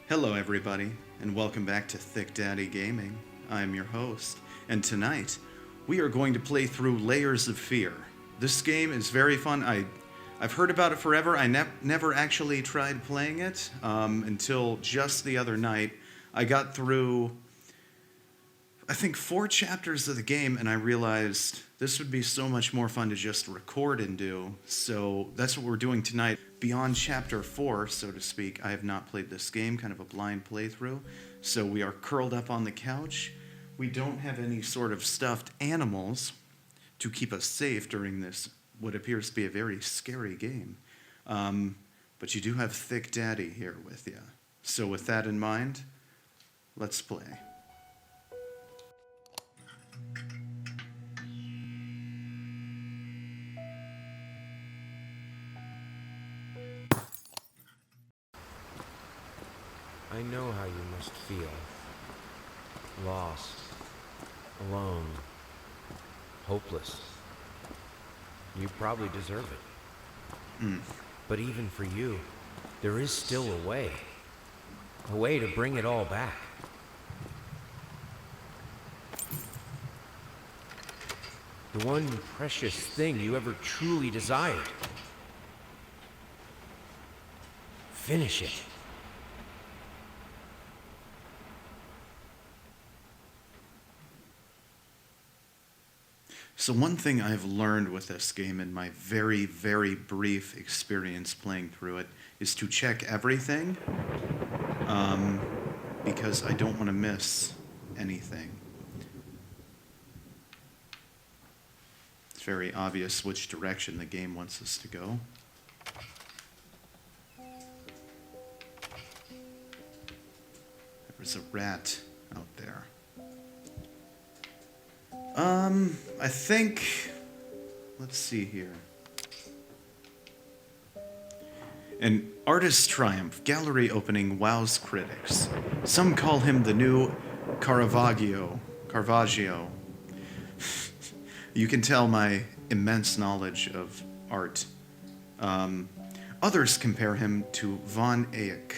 Hello everybody, and welcome back to ThiccDG Gaming. I'm your host, and tonight we are going to play through Layers of Fear. This game is very fun. I've heard about it forever. I never actually tried playing it until just the other night. I got through, I think, 4 chapters of the game, and I realized this would be so much more fun to just record and do. So that's what we're doing tonight. Beyond chapter 4, so to speak, I have not played this game, kind of a blind playthrough. So we are curled up on the couch. We don't have any sort of stuffed animals to keep us safe during this, what appears to be a very scary game. But you do have ThiccDG here with you. So with that in mind, let's play. I know how you must feel. Lost, alone, hopeless. You probably deserve it. But even for you, there is still a way to bring it all back. The one precious thing you ever truly desired. Finish it. So one thing I've learned with this game in my very, very brief experience playing through it is to check everything, because I don't want to miss anything. It's very obvious which direction the game wants us to go. There's a rat out there. I think, let's see here. An artist's triumph, gallery opening wows critics. Some call him the new Caravaggio. You can tell my immense knowledge of art. Others compare him to Von Eyck.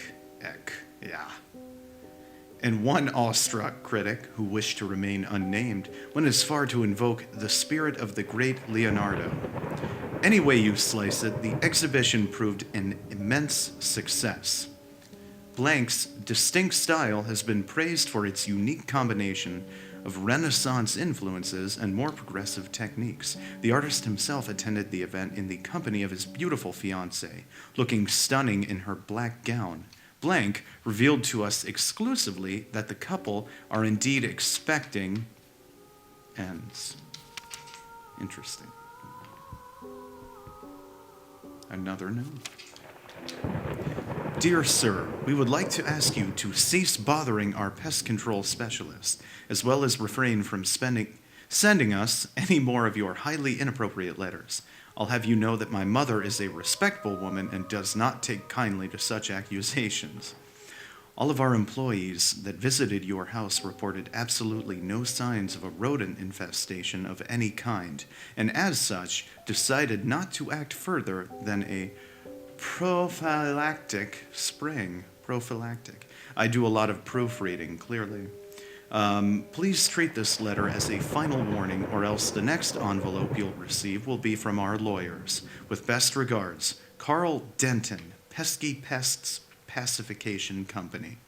Yeah. And one awestruck critic, who wished to remain unnamed, went as far to invoke the spirit of the great Leonardo. Any way you slice it, the exhibition proved an immense success. Blank's distinct style has been praised for its unique combination of Renaissance influences and more progressive techniques. The artist himself attended the event in the company of his beautiful fiancée, looking stunning in her black gown. Blank revealed to us exclusively that the couple are indeed expecting ends. Interesting. Another note. Dear sir, we would like to ask you to cease bothering our pest control specialist, as well as refrain from sending us any more of your highly inappropriate letters. I'll have you know that my mother is a respectable woman and does not take kindly to such accusations. All of our employees that visited your house reported absolutely no signs of a rodent infestation of any kind, and as such, decided not to act further than a prophylactic spraying. Prophylactic. I do a lot of proofreading, clearly. Please treat this letter as a final warning, or else the next envelope you'll receive will be from our lawyers. With best regards, Carl Denton, Pesky Pests Pacification Company.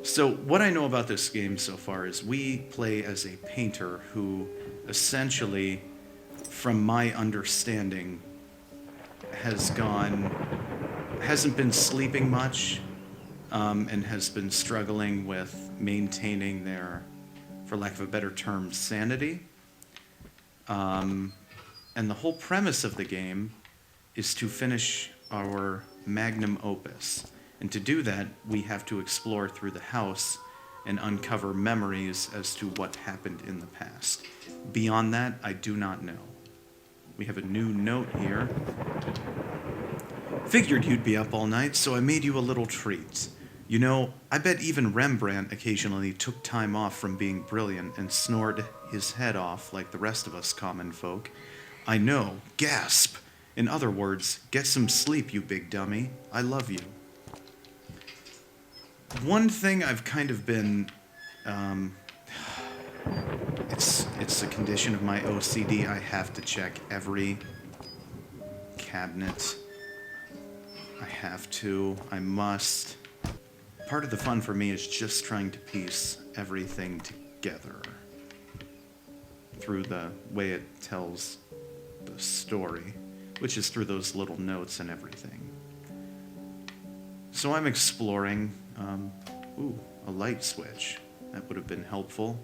So what I know about this game so far is we play as a painter who essentially, from my understanding, hasn't been sleeping much, and has been struggling with maintaining their, for lack of a better term, sanity. And the whole premise of the game is to finish our magnum opus. And to do that, we have to explore through the house and uncover memories as to what happened in the past. Beyond that, I do not know. We have a new note here. Figured you'd be up all night, so I made you a little treat. You know, I bet even Rembrandt occasionally took time off from being brilliant and snored his head off like the rest of us common folk. I know, gasp! In other words, get some sleep, you big dummy. I love you. One thing I've kind of been, it's a condition of my OCD. I have to check every cabinet. I must. Part of the fun for me is just trying to piece everything together through the way it tells the story, which is through those little notes and everything. So I'm exploring, a light switch. That would have been helpful.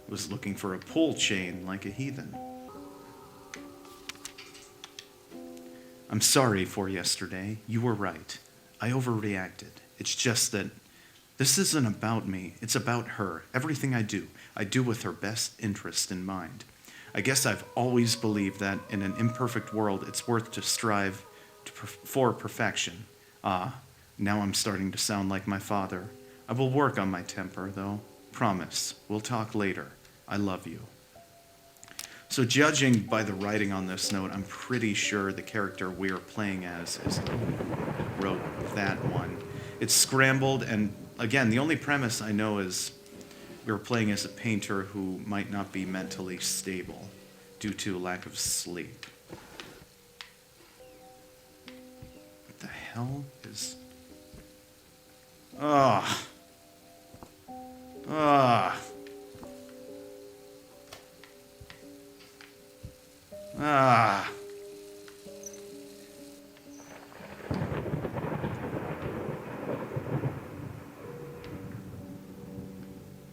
Was looking for a pull chain like a heathen. I'm sorry for yesterday. You were right. I overreacted. It's just that this isn't about me. It's about her. Everything I do with her best interest in mind. I guess I've always believed that in an imperfect world, it's worth to strive for perfection. Now I'm starting to sound like my father. I will work on my temper, though. Promise. We'll talk later. I love you. So judging by the writing on this note, I'm pretty sure the character we're playing as wrote that one. It's scrambled, and again, the only premise I know is we're playing as a painter who might not be mentally stable due to lack of sleep. What the hell is... Ah.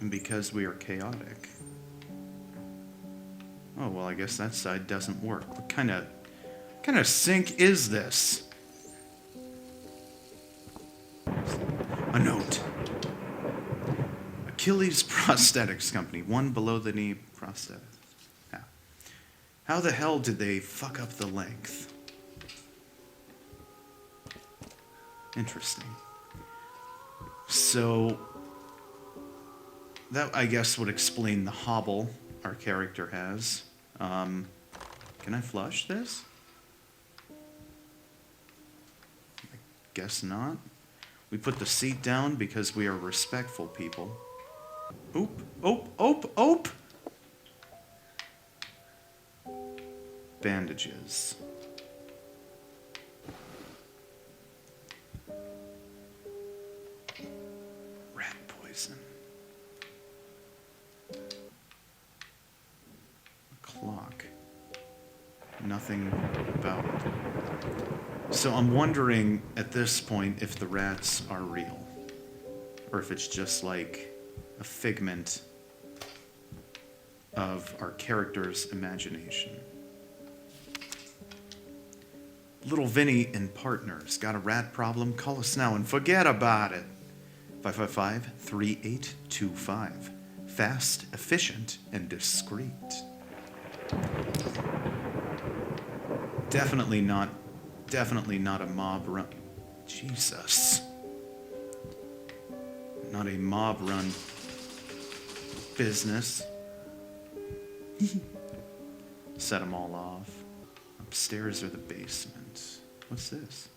And because we are chaotic. Oh, well, I guess that side doesn't work. What kind of sink is this? A note. Achilles Prosthetics Company, one below the knee prosthetic. Yeah. How the hell did they fuck up the length? Interesting. So, that I guess would explain the hobble our character has. Can I flush this? I guess not. We put the seat down because we are respectful people. Oop. Bandages. Rat poison. A clock. Nothing about it. So I'm wondering at this point if the rats are real. Or if it's just like a figment of our character's imagination. Little Vinny and partners. Got a rat problem? Call us now and forget about it. 555-3825. Fast, efficient, and discreet. Definitely not a mob run. Jesus. Not a mob run business. Set them all off. Upstairs or the basement? What's this?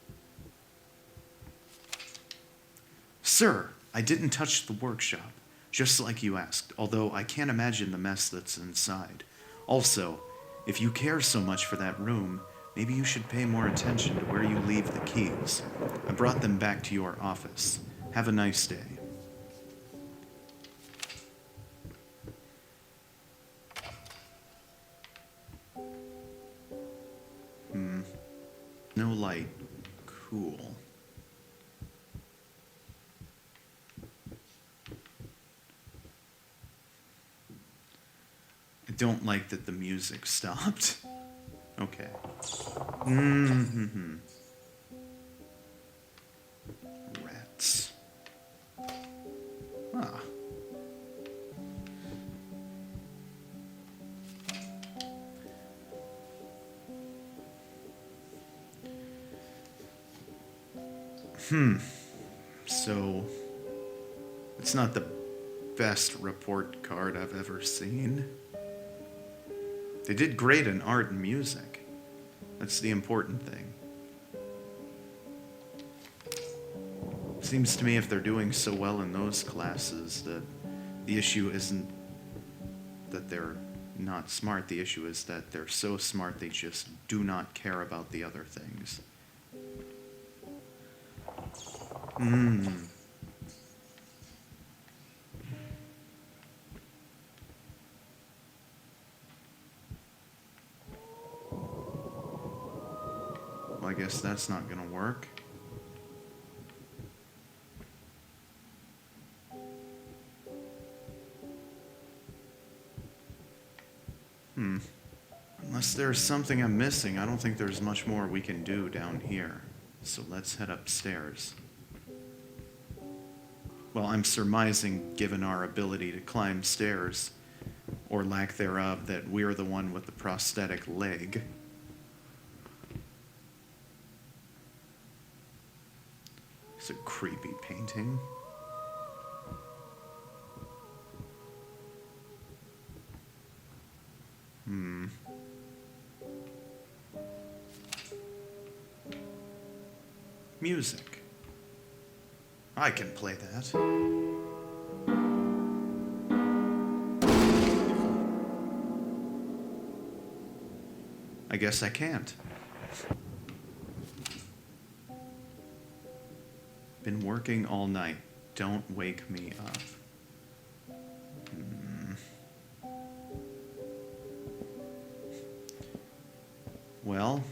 Sir, I didn't touch the workshop, just like you asked, although I can't imagine the mess that's inside. Also, if you care so much for that room, maybe you should pay more attention to where you leave the keys. I brought them back to your office. Have a nice day. No light. Cool. I don't like that the music stopped. Okay. Rats. Ah. So, it's not the best report card I've ever seen. They did great in art and music. That's the important thing. Seems to me if they're doing so well in those classes that the issue isn't that they're not smart. The issue is that they're so smart they just do not care about the other things. Well, I guess that's not gonna work. Unless there's something I'm missing, I don't think there's much more we can do down here. So let's head upstairs. Well, I'm surmising, given our ability to climb stairs, or lack thereof, that we're the one with the prosthetic leg. It's a creepy painting. Music. I can play that. I guess I can't. Been working all night. Don't wake me up. Well,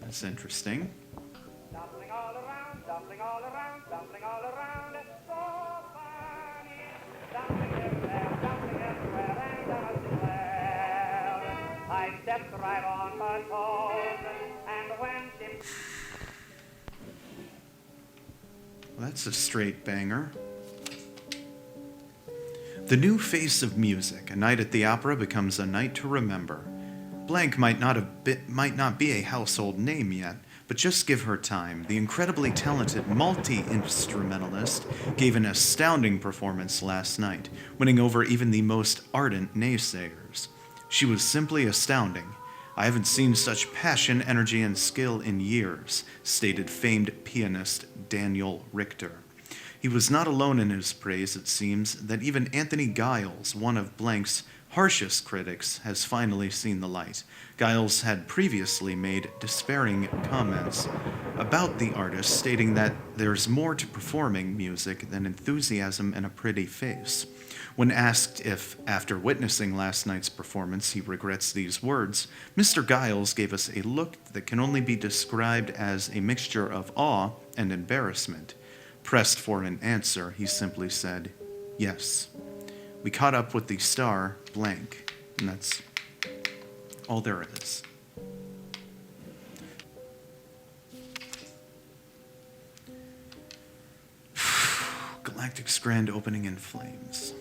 that's interesting. Dumpling all around, dumpling all around, dumpling all around. So funny. Dumpling everywhere, and I declare. I stepped right on her toes, and when she... Well, that's a straight banger. The new face of music. A night at the opera becomes a night to remember. Blank might not be a household name yet, but just give her time. The incredibly talented multi-instrumentalist gave an astounding performance last night, winning over even the most ardent naysayers. She was simply astounding. I haven't seen such passion, energy, and skill in years, stated famed pianist Daniel Richter. He was not alone in his praise, it seems, that even Anthony Giles, one of Blank's harshest critics, has finally seen the light. Giles had previously made despairing comments about the artist, stating that there's more to performing music than enthusiasm and a pretty face. When asked if, after witnessing last night's performance, he regrets these words, Mr. Giles gave us a look that can only be described as a mixture of awe and embarrassment. Pressed for an answer, he simply said, yes. We caught up with the star, Blank, and that's all there is. Galactic's grand opening in flames.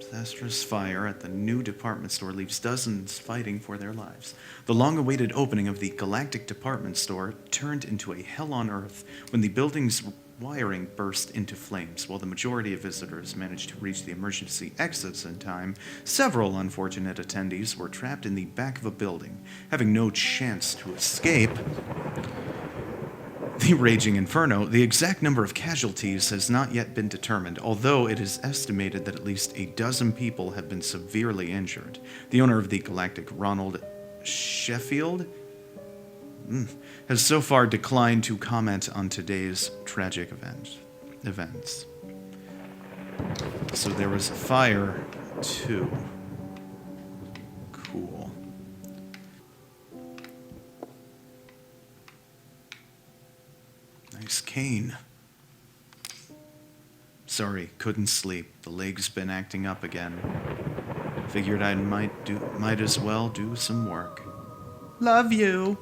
Disastrous fire at the new department store leaves dozens fighting for their lives. The long-awaited opening of the Galactic department store turned into a hell on Earth when the building's wiring burst into flames. While the majority of visitors managed to reach the emergency exits in time, several unfortunate attendees were trapped in the back of a building, having no chance to escape the raging inferno. The exact number of casualties has not yet been determined, although it is estimated that at least a dozen people have been severely injured. The owner of the Galactic, Ronald Sheffield, has so far declined to comment on today's tragic events. So there was a fire, too. Cool. Nice cane. Sorry, couldn't sleep. The leg's been acting up again. Figured I might as well do some work. Love you.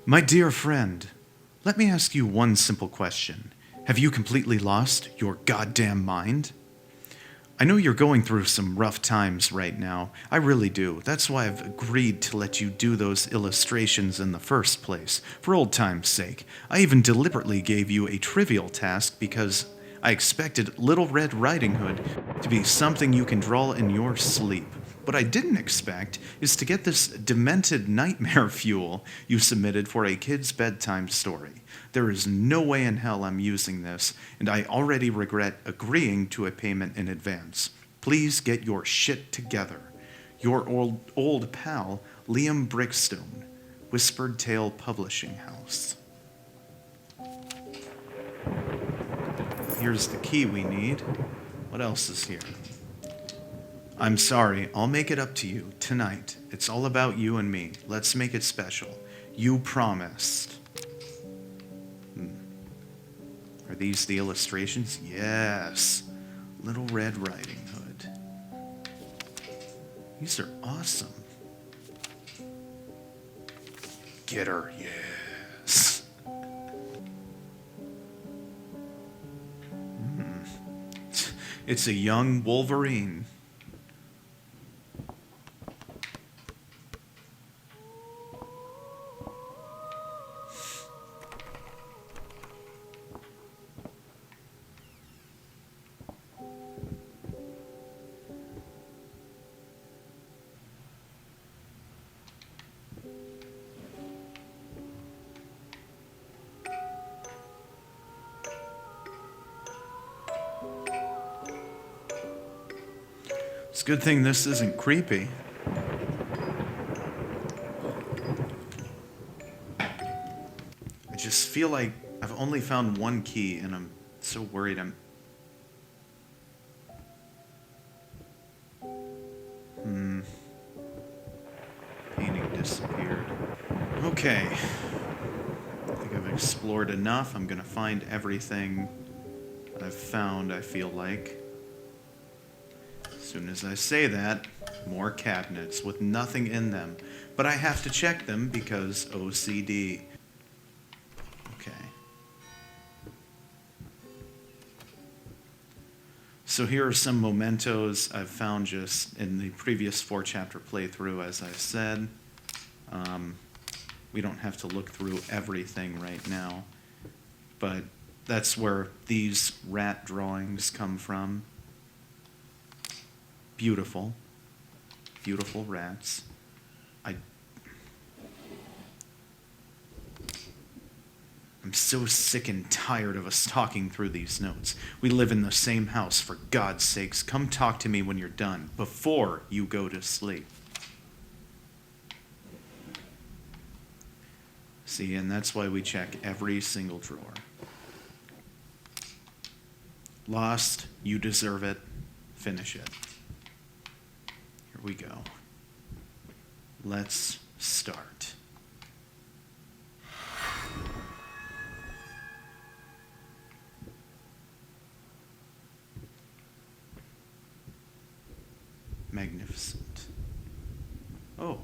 My dear friend, let me ask you one simple question. Have you completely lost your goddamn mind? I know you're going through some rough times right now. I really do. That's why I've agreed to let you do those illustrations in the first place, for old time's sake. I even deliberately gave you a trivial task because I expected Little Red Riding Hood to be something you can draw in your sleep. What I didn't expect is to get this demented nightmare fuel you submitted for a kid's bedtime story. There is no way in hell I'm using this, and I already regret agreeing to a payment in advance. Please get your shit together. Your old pal, Liam Brickstone, Whispered Tale Publishing House. Here's the key we need. What else is here? I'm sorry, I'll make it up to you tonight. It's all about you and me. Let's make it special. You promised. Are these the illustrations? Yes. Little Red Riding Hood. These are awesome. Get her, yes. It's a young Wolverine. It's a good thing this isn't creepy. I just feel like I've only found one key and I'm so worried Painting disappeared. Okay. I think I've explored enough. I'm gonna find everything I've found, I feel like. As soon as I say that, more cabinets with nothing in them. But I have to check them because OCD. Okay. So here are some mementos I've found just in the previous 4-chapter playthrough, as I said. We don't have to look through everything right now, but that's where these rat drawings come from. Beautiful. Beautiful rats. I'm so sick and tired of us talking through these notes. We live in the same house, for God's sakes. Come talk to me when you're done, before you go to sleep. See, and that's why we check every single drawer. Lost, you deserve it. Finish it. Here we go. Let's start. Magnificent. Oh.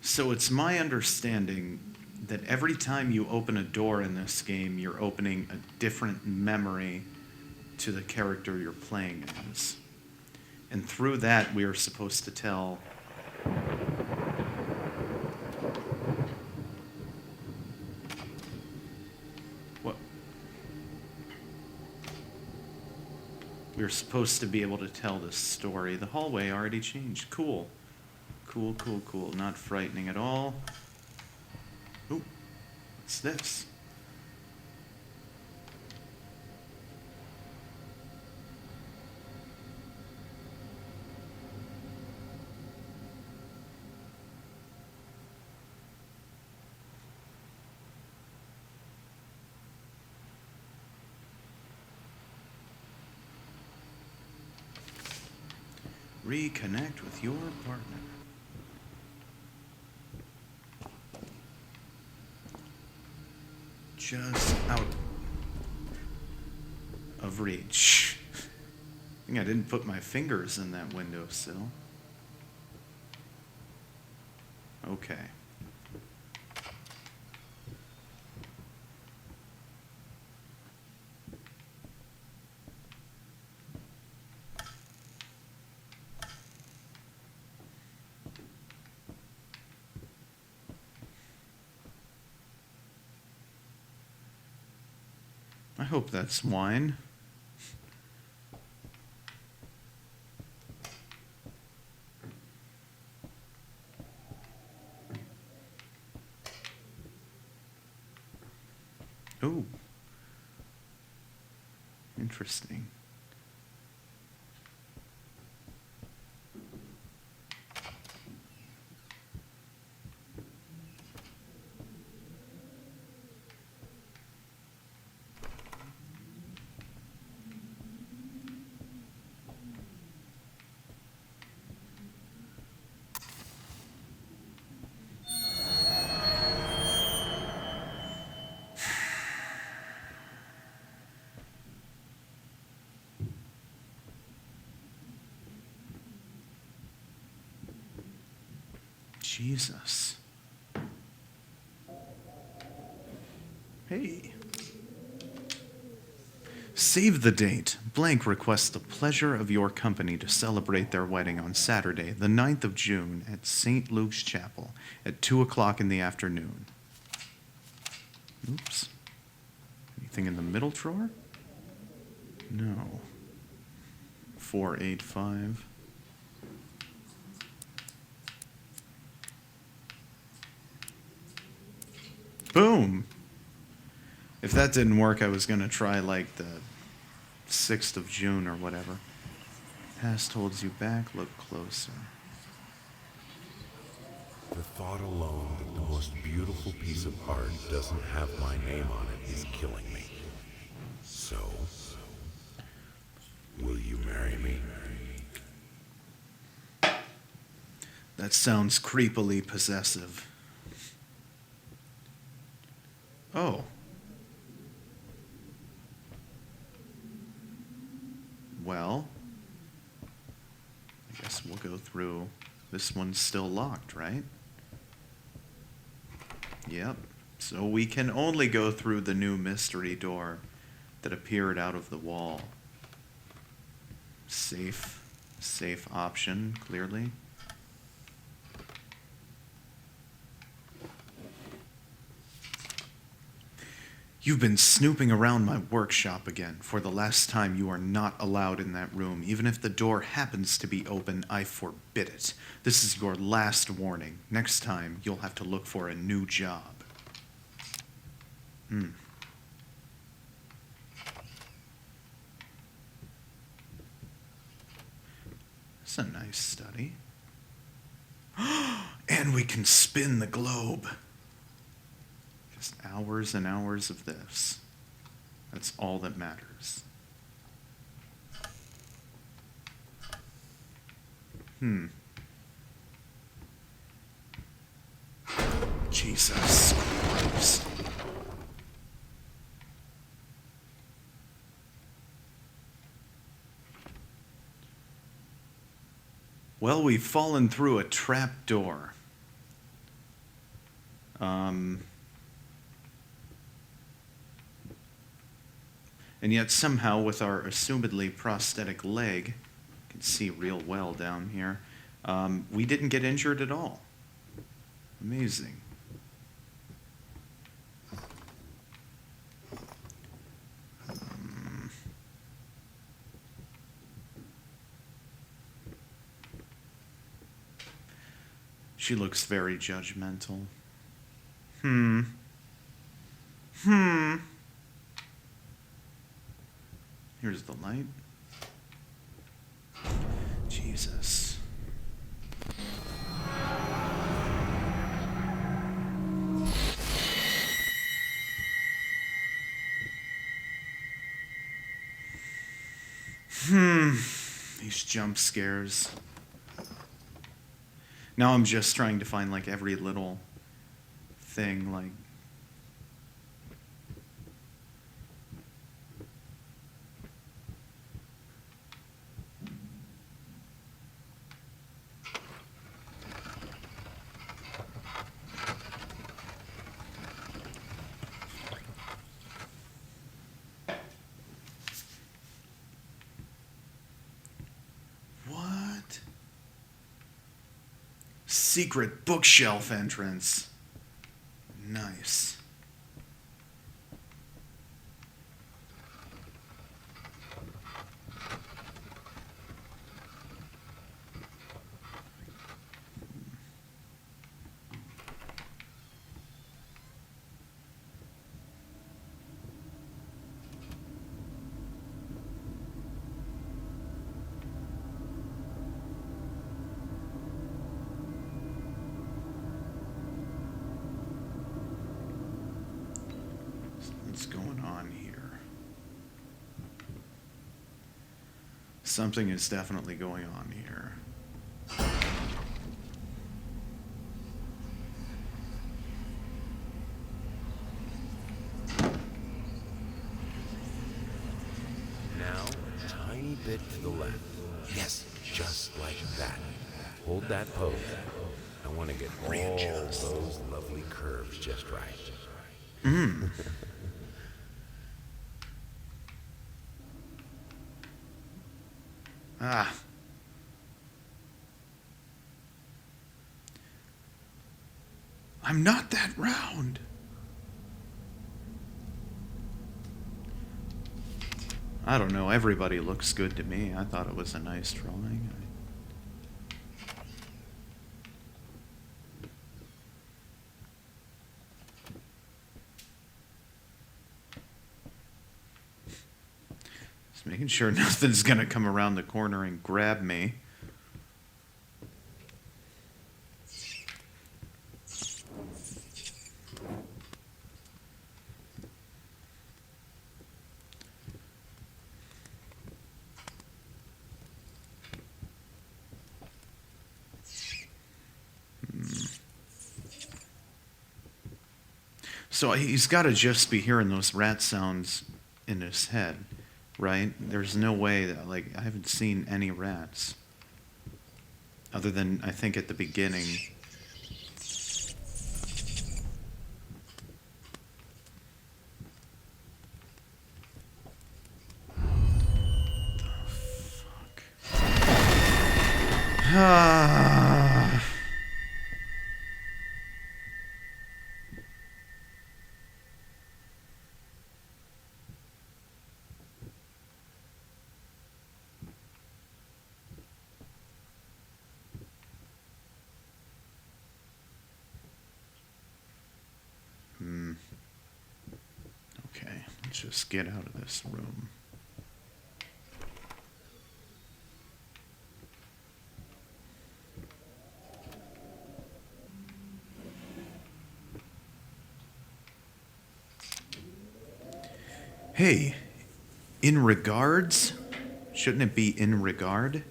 So it's my understanding that every time you open a door in this game, you're opening a different memory to the character you're playing as. And through that, we are supposed to tell what we're supposed to be able to tell this story. The hallway already changed. Cool. Cool, cool, cool. Not frightening at all. Ooh, what's this? Reconnect with your partner. Just out. of reach. I think I didn't put my fingers in that windowsill. Okay. I hope that's wine. Oh. Interesting. Jesus. Hey. Save the date. Blank requests the pleasure of your company to celebrate their wedding on Saturday, the 9th of June at St. Luke's Chapel at 2 o'clock in the afternoon. Oops. Anything in the middle drawer? No. 485. Boom! If that didn't work, I was going to try like the 6th of June or whatever. Past holds you back, look closer. The thought alone that the most beautiful piece of art doesn't have my name on it is killing me. So, will you marry me? That sounds creepily possessive. Oh. Well, I guess we'll go through. This one's still locked, right? Yep. So we can only go through the new mystery door that appeared out of the wall. Safe option, clearly. You've been snooping around my workshop again. For the last time, you are not allowed in that room. Even if the door happens to be open, I forbid it. This is your last warning. Next time, you'll have to look for a new job. It's a nice study. And we can spin the globe. Just hours and hours of this. That's all that matters. Jesus Christ. Well, we've fallen through a trap door. And yet somehow with our assumedly prosthetic leg, you can see real well down here, we didn't get injured at all. Amazing. She looks very judgmental. Here's the light. Jesus. These jump scares. Now I'm just trying to find like every little thing, like Secret bookshelf entrance. Nice. What's going on here? Something is definitely going on here. Now, a tiny bit to the left. Yes, just like that. Hold that pose. I want to get all those lovely curves just right. Ah. I'm not that round. I don't know. Everybody looks good to me. I thought it was a nice drawing. Just making sure nothing's gonna come around the corner and grab me. So he's got to just be hearing those rat sounds in his head, right? There's no way that, like, I haven't seen any rats. Other than, I think, at the beginning. The fuck? Ah. Okay, let's just get out of this room. Hey, in regards? Shouldn't it be in regard?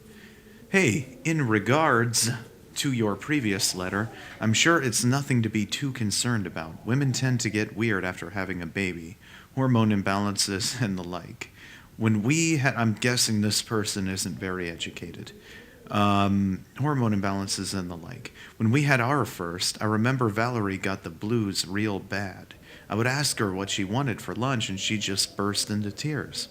Hey, in regards to your previous letter, I'm sure it's nothing to be too concerned about. Women tend to get weird after having a baby, hormone imbalances and the like. When we had, I'm guessing this person isn't very educated. Hormone imbalances and the like. When we had our first, I remember Valerie got the blues real bad. I would ask her what she wanted for lunch and she just burst into tears.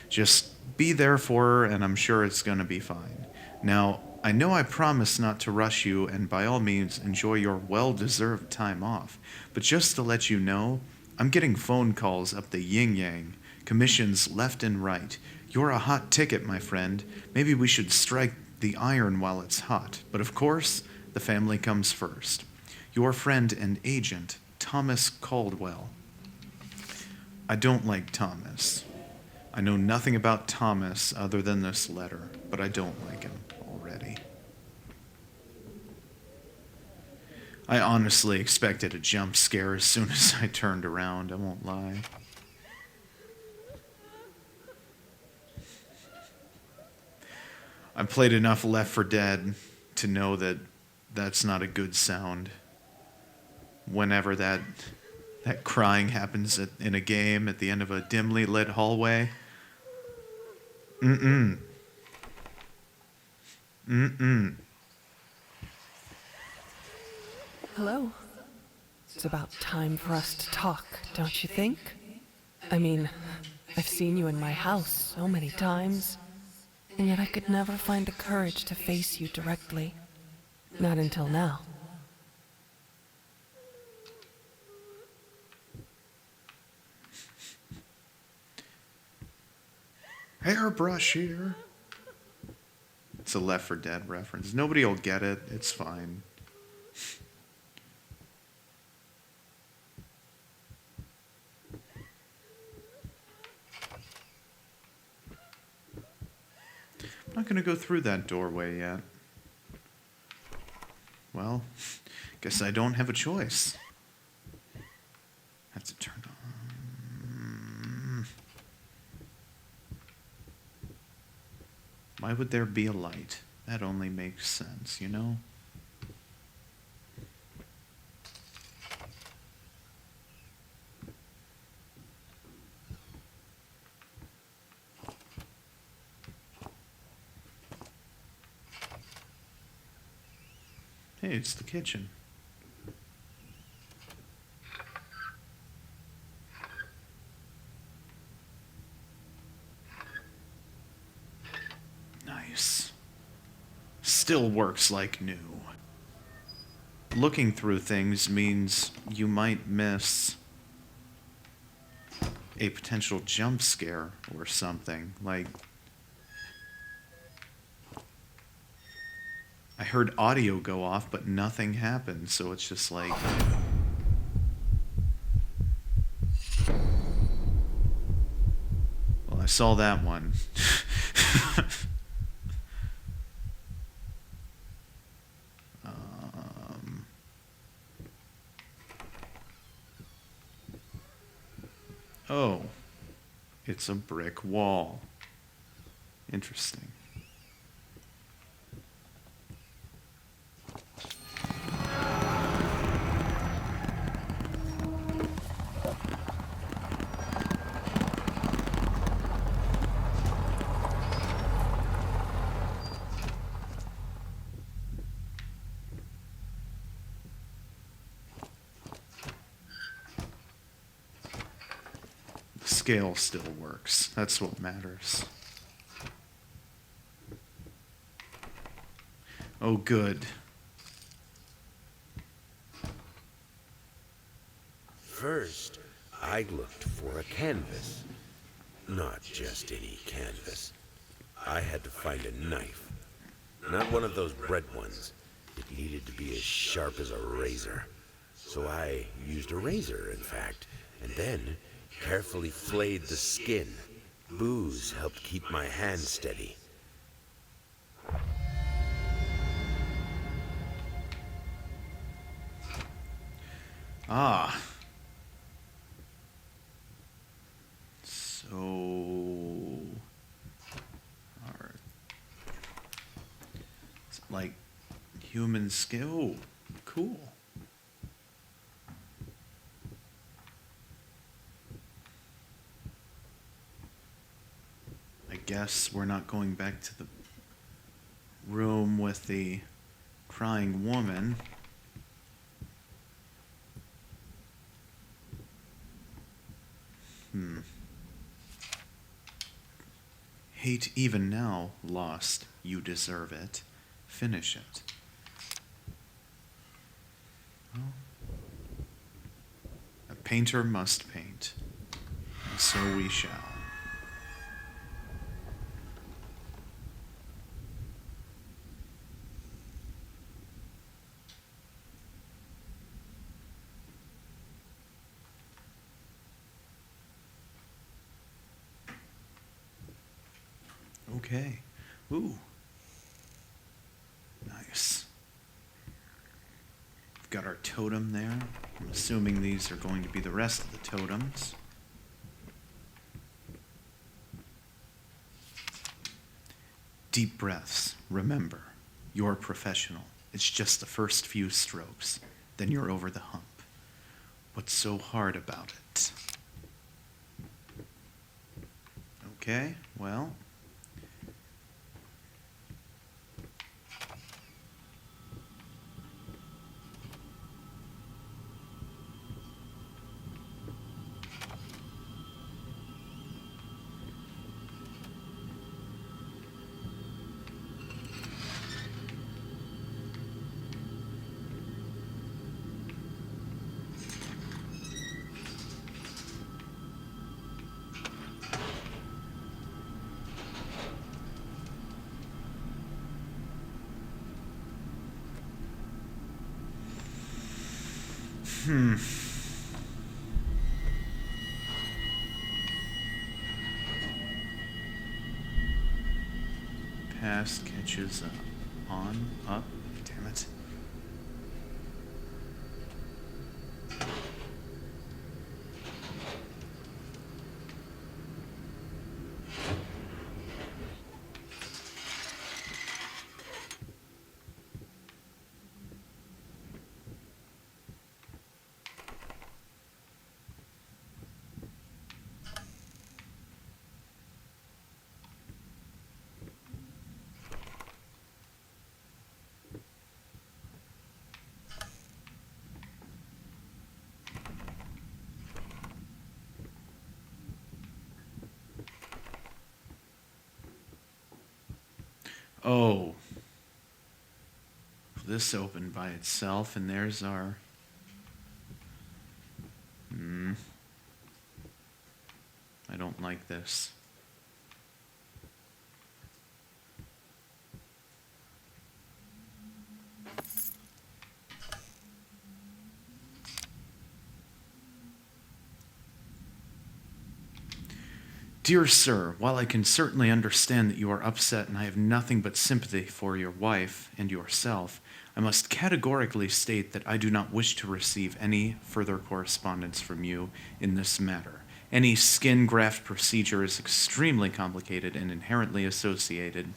Just be there for her and I'm sure it's gonna be fine. Now, I know I promised not to rush you, and by all means, enjoy your well-deserved time off. But just to let you know, I'm getting phone calls up the yin-yang, commissions left and right. You're a hot ticket, my friend. Maybe we should strike the iron while it's hot. But of course, the family comes first. Your friend and agent, Thomas Caldwell. I don't like Thomas. I know nothing about Thomas other than this letter, but I don't like him already. I honestly expected a jump scare as soon as I turned around, I won't lie. I've played enough Left 4 Dead to know that that's not a good sound. Whenever that crying happens in a game at the end of a dimly lit hallway. Mm-mm. Hello. It's about time for us to talk, don't you think? I mean, I've seen you in my house so many times, and yet I could never find the courage to face you directly. Not until now. Hairbrush here. It's a Left 4 Dead reference. Nobody will get it. It's fine. I'm not going to go through that doorway yet. Well, guess I don't have a choice. Have to turn on. Why would there be a light? That only makes sense, you know? Hey, it's the kitchen. Nice. Still works like new. Looking through things means you might miss a potential jump scare or something. Like, I heard audio go off, but nothing happened, so it's just like... Well, I saw that one. Oh, it's a brick wall. Interesting. Scale still works. That's what matters. Oh, good. First, I looked for a canvas. Not just any canvas. I had to find a knife. Not one of those bread ones. It needed to be as sharp as a razor. So I used a razor, in fact, and then carefully flayed the skin. Booze helped keep my hand steady. Ah. So... It's like human skill. Cool. I guess we're not going back to the room with the crying woman. Hate even now, lost. You deserve it. Finish it. Well, a painter must paint, and so we shall. Okay. Ooh. Nice. We've got our totem there. I'm assuming these are going to be the rest of the totems. Deep breaths. Remember, you're professional. It's just the first few strokes. Then you're over the hump. What's so hard about it? Okay, well... Past catches on, up, damn it. Oh. This opened by itself, and there's our... I don't like this. Dear sir, while I can certainly understand that you are upset and I have nothing but sympathy for your wife and yourself, I must categorically state that I do not wish to receive any further correspondence from you in this matter. Any skin graft procedure is extremely complicated and inherently associated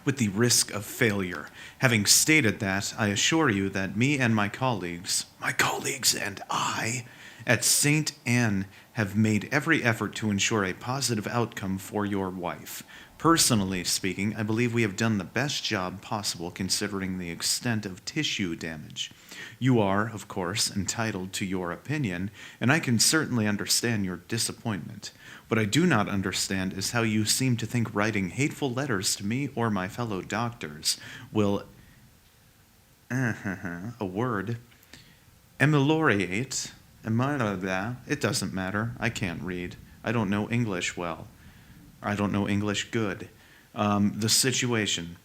with the risk of failure. Having stated that, I assure you that me and my colleagues and I, at St. Anne have made every effort to ensure a positive outcome for your wife. Personally speaking, I believe we have done the best job possible considering the extent of tissue damage. You are, of course, entitled to your opinion, and I can certainly understand your disappointment. What I do not understand is how you seem to think writing hateful letters to me or my fellow doctors will, a word, ameliorate, it doesn't matter, I can't read. I don't know English well. I don't know English good. The situation.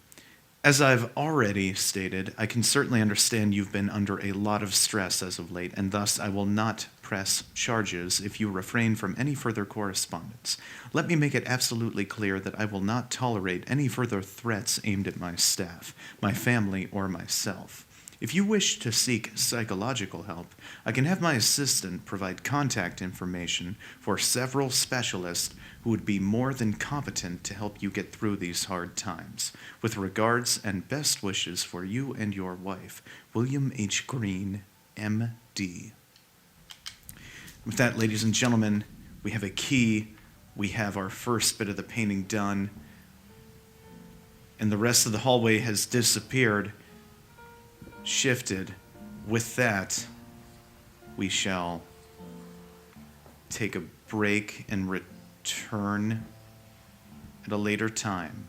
As I've already stated, I can certainly understand you've been under a lot of stress as of late, and thus I will not press charges if you refrain from any further correspondence. Let me make it absolutely clear that I will not tolerate any further threats aimed at my staff, my family, or myself. If you wish to seek psychological help, I can have my assistant provide contact information for several specialists who would be more than competent to help you get through these hard times. With regards and best wishes for you and your wife, William H. Green, M.D. With that, ladies and gentlemen, we have a key. We have our first bit of the painting done, and the rest of the hallway has disappeared. Shifted. With that, we shall take a break and return at a later time.